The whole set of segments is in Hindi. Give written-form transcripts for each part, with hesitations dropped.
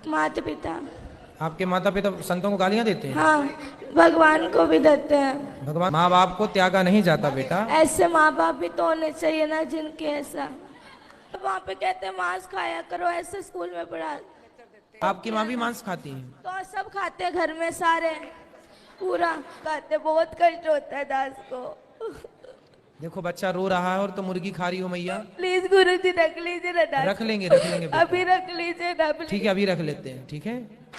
माता पिता। आपके माता पिता संतों को गालियां देते हैं? हाँ, भगवान को भी देते हैं। भगवान माँ बाप को त्यागा नहीं जाता बेटा। ऐसे माँ बाप भी तो होने चाहिए ना जिनके ऐसा। वहाँ पे कहते हैं मांस खाया करो, ऐसे स्कूल में पढ़ा। आपकी माँ भी मांस खाती है? तो सब खाते हैं घर में सारे, पूरा खाते। बहुत कष्ट होता है दास को। देखो बच्चा रो रहा है और तो मुर्गी खा रही हो मैया। प्लीज गुरु जी रख लीजिए ना दास। रख लेंगे बेटा। अभी रख लीजिए ना please। ठीक है अभी रख लेते हैं। ठीक है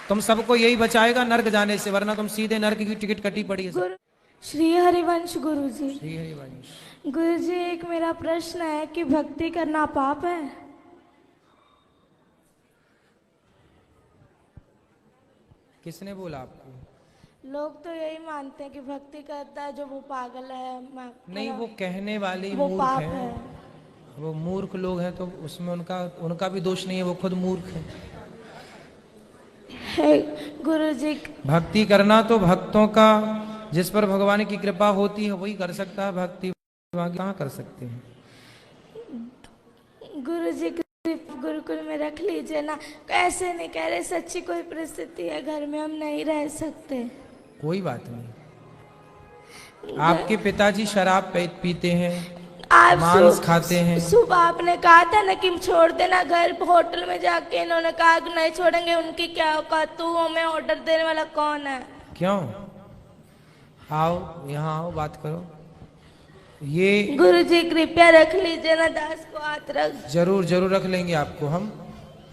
तुम सबको यही बचाएगा नर्क जाने से, वरना तुम सीधे नर्क की टिकट कटी पड़ी है। गुरु श्री हरिवंश गुरु जी। श्री हरिवंश। गुरु जी एक मेरा प्रश्न है कि भक्ति करना पाप है? किसने बोला आपको? लोग तो यही मानते हैं कि भक्ति करता है जो वो पागल है। नहीं, वो कहने वाले वो मूर्ख पाप हैं। है। वो मूर्ख लोग हैं तो उसमें उनका भी दोष नहीं है, वो खुद मूर्ख है। गुरु जी भक्ति करना तो भक्तों का, जिस पर भगवान की कृपा होती है वही कर सकता है भक्ति, कहाँ कर सकते हैं। गुरु जी गुरुकुल में रख लीजिए ना। ऐसे नहीं कह रहे, सच्ची कोई परिस्थिति है घर में, हम नहीं रह सकते। कोई बात नहीं। आपके पिताजी शराब पीते हैं, आप मांस खाते हैं। सुबह आपने कहा था ना कि छोड़ देना घर। होटल में जाके इन्होंने कहा कि नहीं छोड़ेंगे। उनकी क्या औकात, तू हमें ऑर्डर देने वाला कौन है? क्यों? आओ यहाँ आओ, बात करो। ये गुरु जी कृपया रख लीजिए ना, दास को हाथ रख। जरूर जरूर रख लेंगे आपको हम,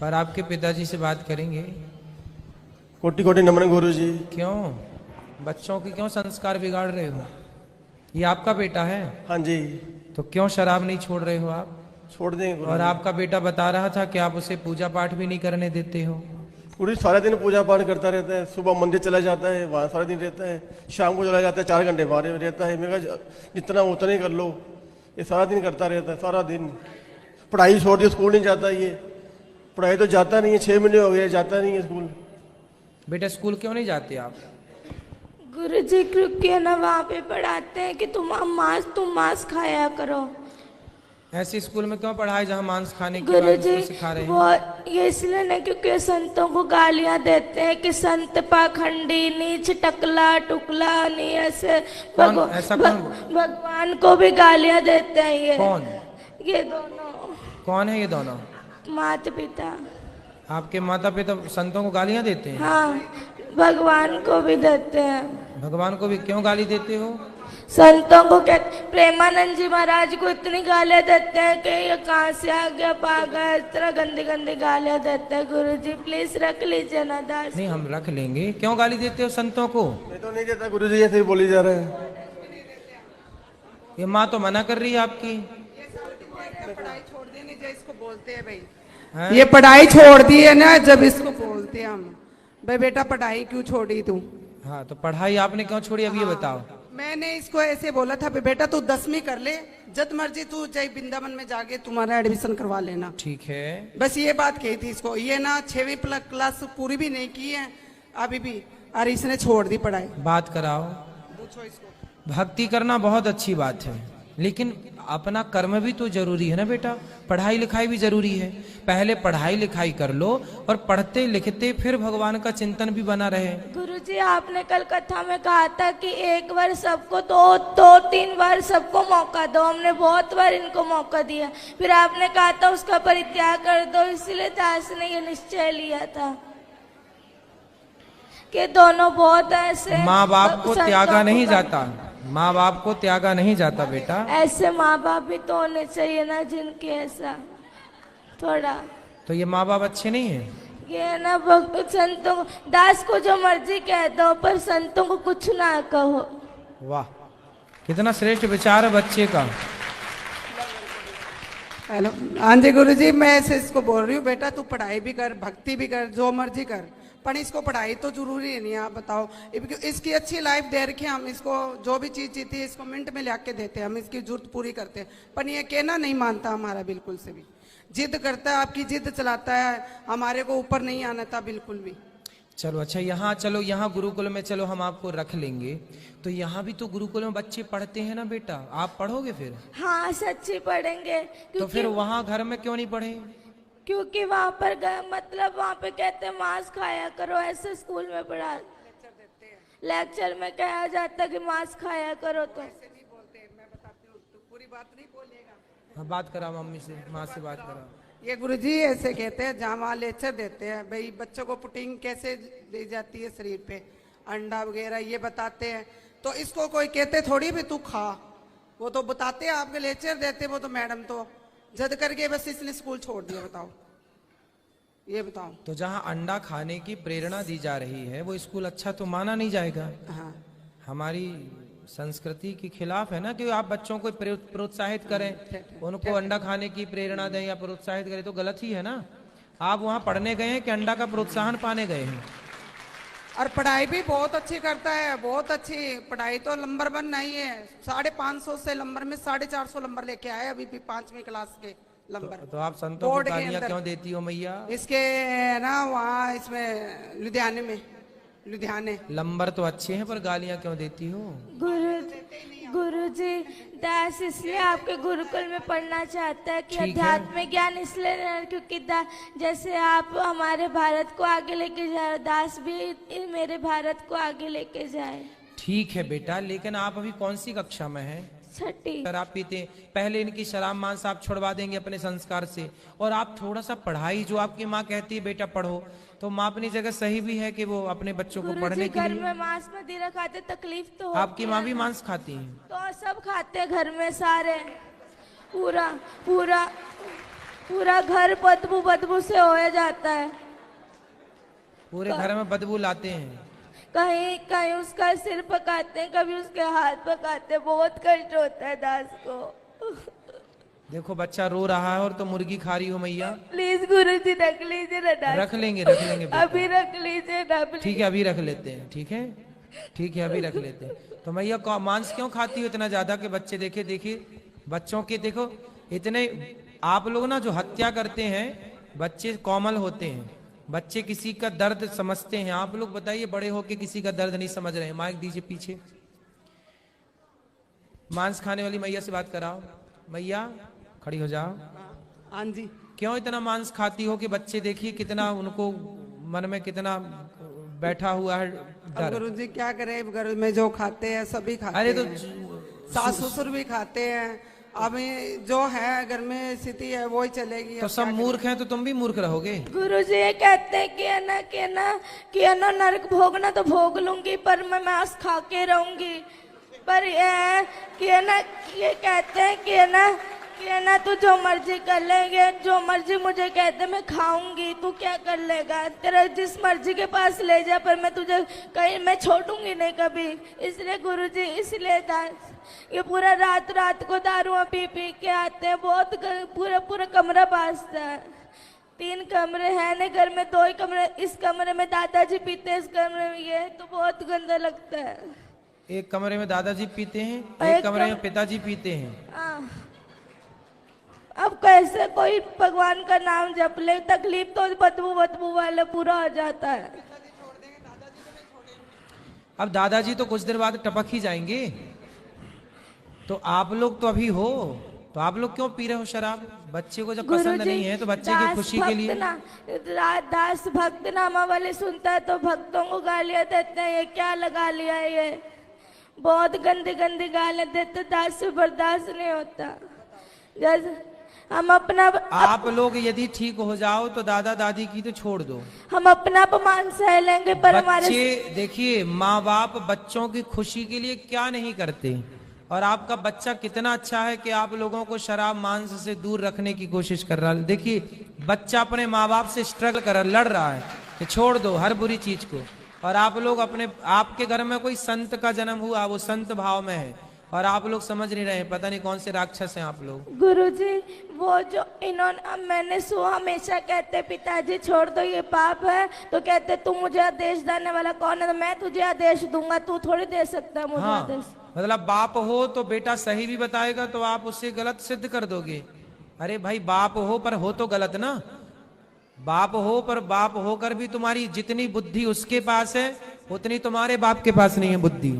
पर आपके पिताजी से बात करेंगे। कोटि कोटि नमन गुरु जी। क्यों बच्चों के क्यों संस्कार बिगाड़ रहे हो? ये आपका बेटा है? हाँ जी। तो क्यों शराब नहीं छोड़ रहे हो आप? छोड़ देंगे गुरु और जी। आपका बेटा बता रहा था कि आप उसे पूजा पाठ भी नहीं करने देते हो। गुरु जी सारा दिन पूजा पाठ करता रहता है। सुबह मंदिर चला जाता है, वहाँ सारा दिन रहता है। शाम को चला जाता है, 4 घंटे बाहर रहता है। मैं कहा जितना उतना ही कर लो। ये सारा दिन करता रहता है, सारा दिन। पढ़ाई छोड़ दी, स्कूल नहीं जाता ये। पढ़ाई तो जाता नहीं है, 6 महीने हो गए जाता नहीं है स्कूल। बेटा स्कूल क्यों नहीं जाते आप? गुरु जी क्योंकि ना वहाँ पे पढ़ाते हैं कि तुम मांस खाया करो। ऐसे स्कूल में क्यों पढ़ाए जहाँ मांस खाने की गुरु बात जी सिखा रहे हैं? वो ये इसलिए नहीं क्योंकि संतों को गालियां देते हैं कि संत पाखंडी, नीच, टकला टुकला, नहीं ऐसे। भगवान को भी गालियां देते हैं ये। कौन? ये दोनों। कौन है ये दोनों? माता पिता। आपके माता पिता संतों को गालियां देते हैं? हाँ, भगवान को भी देते हैं। भगवान को भी क्यों गाली देते हो? संतों को प्रेमानंद जी महाराज को इतनी गालियां देते हैं कि ये कहाँ से आ गया पागल, इस तरह गंदी गंदी गालियां देते हैं। गुरु जी प्लीज रख लीजिए ना दास। नहीं हम रख लेंगे। क्यों गाली देते हो संतों को? मैं तो नहीं देता गुरु जी, ऐसे ही बोली जा रहा है। ये माँ तो मना कर रही है आपकी। पढ़ाई छोड़ देने जो इसको बोलते हैं भाई। है? ये पढ़ाई छोड़ दी है ना, जब इसको बोलते हैं हम भाई बेटा पढ़ाई क्यों छोड़ी तू? हाँ तो पढ़ाई आपने क्यों छोड़ी अब ये बताओ। मैंने इसको ऐसे बोला था बेटा तू 10वीं कर ले, जब मर्जी तू जय वृंदावन में जाके तुम्हारा एडमिशन करवा लेना। ठीक है। बस ये बात कही थी इसको। ये ना 6वीं क्लास पूरी भी नहीं की है अभी भी, और इसने छोड़ दी पढ़ाई। बात कराओ। पूछो इसको। भक्ति करना बहुत अच्छी बात है, लेकिन अपना कर्म भी तो जरूरी है ना बेटा। पढ़ाई लिखाई भी जरूरी है। पहले पढ़ाई लिखाई कर लो और पढ़ते लिखते फिर भगवान का चिंतन भी बना रहे। गुरुजी आपने कल कथा में कहा था कि एक बार सबको दो 3 बार सबको मौका दो। हमने बहुत बार इनको मौका दिया, फिर आपने कहा था उसका परित्याग कर दो। इसीलिए दास ने ये निश्चय लिया था कि दोनों बहुत ऐसे। माँ बाप को त्यागा नहीं जाता, माँ बाप को त्यागा नहीं जाता बेटा। ऐसे माँ बाप भी तो होने चाहिए ना जिनके ऐसा थोड़ा। तो ये माँ बाप अच्छे नहीं है? ये ना संतों दास को जो मर्जी कह दो, पर संतों को कुछ ना कहो। वाह कितना श्रेष्ठ विचार है बच्चे का। हेलो हाँ जी गुरु जी, मैं ऐसे इसको बोल रही हूँ बेटा तू पढ़ाई भी कर, भक्ति भी कर, जो मर्जी कर, पर इसको पढ़ाई तो जरूरी है नहीं। आप बताओ, इसकी अच्छी लाइफ दे रखी है, हम इसको जो भी चीज जीती है इसको मिनट में ला के देते हैं, हम इसकी जरूरत पूरी करते हैं। पर ये कहना नहीं मानता हमारा बिल्कुल से भी, जिद करता है, आपकी जिद चलाता है, हमारे को ऊपर नहीं आना था बिल्कुल भी। चलो अच्छा यहाँ चलो, यहाँ गुरुकुल में चलो हम आपको रख लेंगे। तो यहाँ भी तो गुरुकुल में बच्चे पढ़ते हैं ना बेटा, आप पढ़ोगे फिर? हाँ सच्ची पढ़ेंगे। तो फिर वहाँ घर में क्यों नहीं पढ़े? क्योंकि वहाँ पर मतलब वहाँ पे कहते हैं मांस खाया करो, ऐसे स्कूल में पढ़ा लेक्चर में कहा जाता कि मांस खाया करो। तो नहीं बोलते, मैं बताती हूँ, तू पूरी बात नहीं बोलेगा। हाँ, बात करा मम्मी से, माँ से बात करा। ये गुरुजी ऐसे कहते हैं, जहाँ वहाँ लेक्चर देते हैं भाई बच्चों को पुटिंग कैसे दी जाती है शरीर पे, अंडा वगैरह ये बताते हैं। तो इसको कोई कहते थोड़ी भी तू खा, वो तो बताते हैं, आपके लेक्चर देते वो तो मैडम तो जद करके बस इसने स्कूल छोड़ दिया। बताओ, ये बताओ। तो जहाँ अंडा खाने की प्रेरणा दी जा रही है वो स्कूल अच्छा तो माना नहीं जाएगा। हाँ, हमारी संस्कृति के खिलाफ है ना कि आप बच्चों को प्रोत्साहित करें, उनको अंडा खाने की प्रेरणा दें या प्रोत्साहित करें, तो गलत ही है ना। आप वहाँ पढ़ने गए हैं कि अंडा का प्रोत्साहन पाने गए हैं? और पढ़ाई भी बहुत अच्छी करता है, बहुत अच्छी पढ़ाई, तो नंबर 1 नहीं है। 550 से नंबर में 450 नंबर लेके आए अभी भी 5वीं क्लास के नंबर। तो आप संतों को बोर्ड के गालियां अंदर। क्यों देती हो मैया? इसके ना वहाँ इसमें लुधियाने में, लुधियाने नंबर तो अच्छे हैं पर गालियां क्यों देती हो? गुरुजी दास इसलिए आपके गुरुकुल में पढ़ना चाहता है कि ठीक है। अध्यात्म ज्ञान इसलिए नहीं, क्योंकि जैसे आप हमारे भारत को आगे लेके जाए, दास भी मेरे भारत को आगे लेके जाए। ठीक है बेटा, लेकिन आप अभी कौन सी कक्षा में हैं? 6ठी। शराब पीते हैं, पहले इनकी शराब मांस आप छुड़वा देंगे अपने संस्कार से, और आप थोड़ा सा पढ़ाई, जो आपकी माँ कहती है बेटा पढ़ो, तो माँ अपनी जगह सही भी है कि वो अपने बच्चों को पढ़ने गुरुजी के घर लिए। में मांस मदिरा खाते तकलीफ तो होती आपकी माँ है भी ना। मांस खाती है? तो सब खाते हैं घर में सारे, पूरा पूरा पूरा घर बदबू बदबू से हो जाता है। पूरे घर में बदबू लाते हैं। कहीं कहीं उसका सिर पकाते हैं, कभी उसके हाथ पकाते हैं, बहुत कष्ट होता है दास को। देखो बच्चा रो रहा है और तो मुर्गी खा रही हो मैया। प्लीज गुरुजी रख लीजिए ना दास। रख लेंगे बेटा। अभी रख लीजिए ना please। ठीक है, अभी रख लेते हैं। ठीक है, ठीक है, अभी रख लेते हैं। तो मैया मांस क्यों खाती हो इतना ज्यादा कि बच्चे देखे? देखिए बच्चों के देखो इतने, आप लोग ना जो हत्या करते हैं, बच्चे कोमल होते हैं, बच्चे किसी का दर्द समझते हैं। आप लोग बताइए, बड़े होके किसी का दर्द नहीं समझ रहे हैं। माइक दीजिए पीछे। मांस खाने वाली मैया से बात कराओ। मैया खड़ी हो जाओ। हाँ जी। क्यों इतना मांस खाती हो कि बच्चे देखिए कितना उनको मन में कितना बैठा हुआ है अब डर। गुरुजी क्या करें, घर में जो खाते हैं सभी खाते अरे तो हैं, सास ससुर भी खाते हैं। अब जो है घर में स्थिति है वही चलेगी। तो सब मूर्ख हैं तो तुम भी मूर्ख रहोगे। गुरुजी ये कहते हैं कि है ना नरक भोगना तो भोग लूंगी, पर मैं मांस खा के रहूंगी। पर ये है कि है ना, ये कहते हैं कि है ना तू जो मर्जी कर लेंगे, जो मर्जी मुझे कहते मैं खाऊंगी, तू क्या कर लेगा, तेरा जिस मर्जी के पास ले जा, पर मैं तुझे कहीं मैं छोड़ूंगी नहीं कभी। इसलिए गुरुजी, इसलिए दास ये पूरा रात को दारू पी पी के आते हैं, बहुत पूरा कमरा बाजता है। 3 कमरे हैं ना घर में, 2 ही कमरे, इस कमरे में दादाजी पीते हैं, इस कमरे में ये, तो बहुत गंदा लगता है। एक कमरे में दादाजी पीते हैं, एक एक कमरे में पिताजी पीते हैं। अब कैसे कोई भगवान का नाम जप ले, तकलीफ तो बदबू वाला पूरा हो जाता है। अब दादाजी तो कुछ देर बाद टपक ही जाएंगे। तो आप लोग तो अभी हो, तो आप लोग क्यों पी रहे हो शराब? बच्चे को जब पसंद गुरुजी, नहीं है तो बच्चे की खुशी के लिए। दास भक्त नामा वाले सुनता है तो भक्तों को गालियां देते हैं, ये क्या लगा लिया है, ये बहुत गंदी गंदी गालियां देते, दास से बर्दाश्त नहीं होता। जैसे हम अपना आप लोग यदि ठीक हो जाओ तो दादा दादी की तो छोड़ दो, हम अपना अपमान सह लेंगे, पर हमारे बच्चे देखिए, माँ बाप बच्चों की खुशी के लिए क्या नहीं करते। और आपका बच्चा कितना अच्छा है कि आप लोगों को शराब मांस से दूर रखने की कोशिश कर रहा है। देखिए बच्चा अपने माँ बाप से स्ट्रगल कर रहा, लड़ रहा है कि छोड़ दो हर बुरी चीज को, और आप लोग अपने, आपके घर में कोई संत का जन्म हुआ, वो संत भाव में है, और आप लोग समझ नहीं रहे, पता नहीं कौन से राक्षस हैं आप लोग। गुरुजी वो जो इन्होंने, मैंने हमेशा कहते पिताजी छोड़ दो ये पाप है, तो कहते तू मुझे आदेश देने वाला कौन है, तो मैं तुझे आदेश दूंगा, तू थोड़ी दे सकता है मुझे आदेश। मतलब बाप हो तो बेटा सही भी बताएगा तो आप उससे गलत सिद्ध कर दोगे। अरे भाई बाप हो पर हो तो गलत ना, बाप हो पर बाप होकर भी तुम्हारी जितनी बुद्धि उसके पास है उतनी तुम्हारे बाप के पास नहीं है बुद्धि।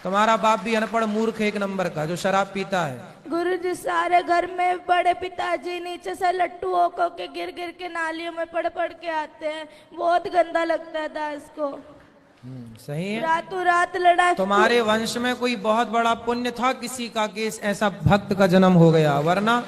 तुम्हारा बाप भी अनपढ़ मूर्ख 1 नंबर का जो शराब पीता है। गुरु जी सारे घर में बड़े पिताजी नीचे से लट्टू होकर के गिर गिर के नालियों में पड़ के आते हैं, बहुत गंदा लगता है दास को। सही है। रातों रात लड़ाई। तुम्हारे वंश में कोई बहुत बड़ा पुण्य था किसी का कि ऐसा भक्त का जन्म हो गया, वरना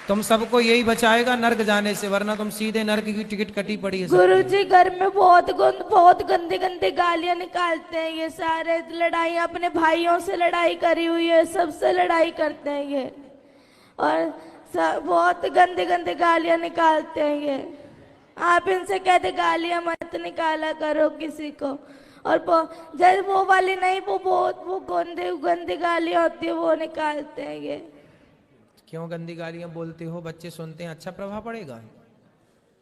तुम सबको यही बचाएगा नर्क जाने से, वरना तुम सीधे नर्क की टिकट कटी पड़ी है। गुरु जी घर में बहुत गंदी गंदी गालियां निकालते हैं ये सारे, लड़ाई अपने भाइयों से लड़ाई करी हुई है, सबसे लड़ाई करते हैं ये, और बहुत गंदी गंदी गालियां निकालते हैं ये। आप इनसे कहते गालियां मत निकाला करो किसी को, और जब वो वाली नहीं, वो गंदी गालियां होती है वो निकालते हैं ये। क्यों गंदी गालियां बोलते हो? बच्चे सुनते हैं, अच्छा प्रभाव पड़ेगा?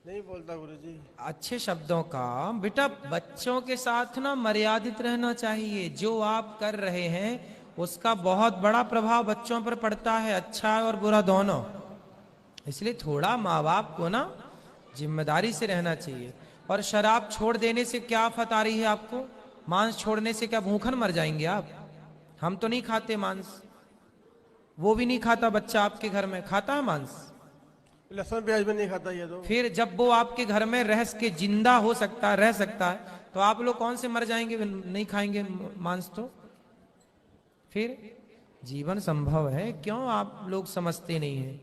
नहीं बोलता गुरुजी। अच्छे शब्दों का बेटा बच्चों के साथ ना मर्यादित रहना चाहिए। जो आप कर रहे हैं उसका बहुत बड़ा प्रभाव बच्चों पर पड़ता है, अच्छा और बुरा दोनों। इसलिए थोड़ा माँ बाप को ना जिम्मेदारी से रहना चाहिए। और शराब छोड़ देने से क्या आफत आ रही है आपको? मांस छोड़ने से क्या भूखन मर जाएंगे आप? हम तो नहीं खाते मांस, वो भी नहीं खाता बच्चा आपके घर में, खाता है मांस? लहसुन प्याज भी नहीं खाता ये तो। फिर जब वो आपके घर में रह के जिंदा हो सकता है, रह सकता है, तो आप लोग कौन से मर जाएंगे नहीं खाएंगे मांस? तो फिर जीवन संभव है, क्यों आप लोग समझते नहीं हैं?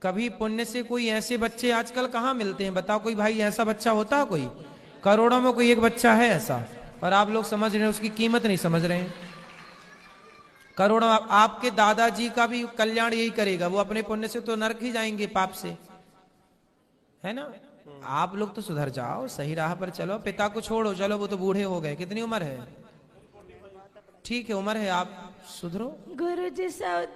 कभी पुण्य से कोई ऐसे बच्चे आजकल कहाँ मिलते हैं? बताओ कोई भाई ऐसा बच्चा होता है? कोई करोड़ों में कोई एक बच्चा है ऐसा, और आप लोग समझ रहे हैं, उसकी कीमत नहीं समझ रहे हैं। करोड़ों आपके दादाजी का भी कल्याण यही करेगा, वो अपने पुण्य से तो नरक ही जाएंगे पाप से, है ना? आप लोग तो सुधर जाओ, सही राह पर चलो। पिता को छोड़ो, चलो वो तो बूढ़े हो गए, कितनी उम्र है? ठीक है उम्र है, आप सुधरो। गुरु जी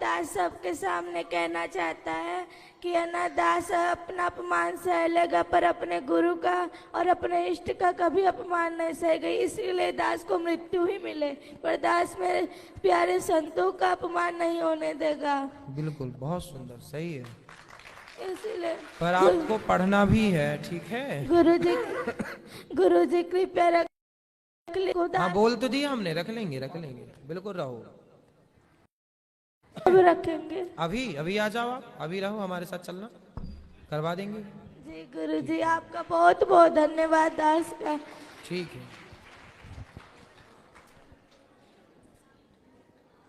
दास सबके सामने कहना चाहता है कि दास अपना अपमान सह लेगा पर अपने गुरु का और अपने इष्ट का कभी अपमान नहीं सहेगा, इसीलिए दास को मृत्यु ही मिले, पर दास मेरे प्यारे संतों का अपमान नहीं होने देगा। बिल्कुल, बहुत सुंदर, सही है। इसीलिए पर आपको पढ़ना भी है, ठीक है? गुरु जी कृपया रख। हाँ बोल तो दिया हमने, रख लेंगे बिल्कुल, रहो। अब रखेंगे। अभी आ जाओ आप, अभी रहो, हमारे साथ चलना, करवा देंगे। जी गुरु जी आपका बहुत बहुत धन्यवाद दास का। ठीक है।